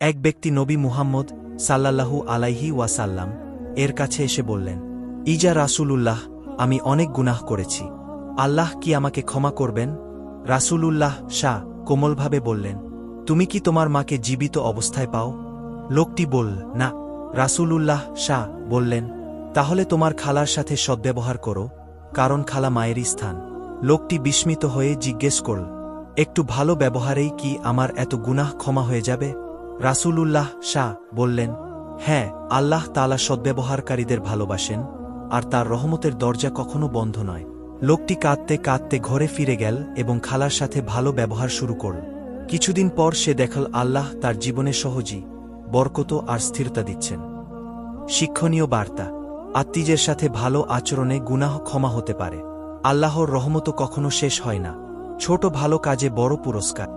এক ব্যক্তি নবী মুহাম্মদ সাল্লাল্লাহু আলাইহি ওয়াসাল্লাম এর কাছে এসে বললেন, ইজা রাসূলুল্লাহ, আমি অনেক গুনাহ করেছি, আল্লাহ কি আমাকে ক্ষমা করবেন? রাসূলুল্লাহ শাহ কোমলভাবে বললেন, তুমি কি তোমার মাকে জীবিত অবস্থায় পাও? লোকটি বলল, না। রাসূলুল্লাহ শাহ বললেন, তাহলে তোমার খালার সাথে সদ্ব্যবহার করো, কারণ খালা মায়েরই স্থান। লোকটি বিস্মিত হয়ে জিজ্ঞেস করল, একটু ভালো ব্যবহারেই কি আমার এত গুনাহ ক্ষমা হয়ে যাবে? রাসূলুল্লাহ শাহ বললেন, হ্যাঁ, আল্লাহ তাআলা সদ্ব্যবহারকারীদের ভালোবাসেন, আর তার রহমতের দরজা কখনো বন্ধ নয়। লোকটি কাঁদতে কাঁদতে ঘরে ফিরে গেল এবং খালার সাথে ভালো ব্যবহার শুরু করল। কিছুদিন পর সে দেখল আল্লাহ তার জীবনে সহজই বরকত আর স্থিরতা দিচ্ছেন। শিক্ষণীয় বার্তা, আত্মীয়ের সাথে ভালো আচরণে গুনাহ ক্ষমা হতে পারে। আল্লাহর রহমতও কখনো শেষ হয় না। ছোট ভালো কাজে বড় পুরস্কার।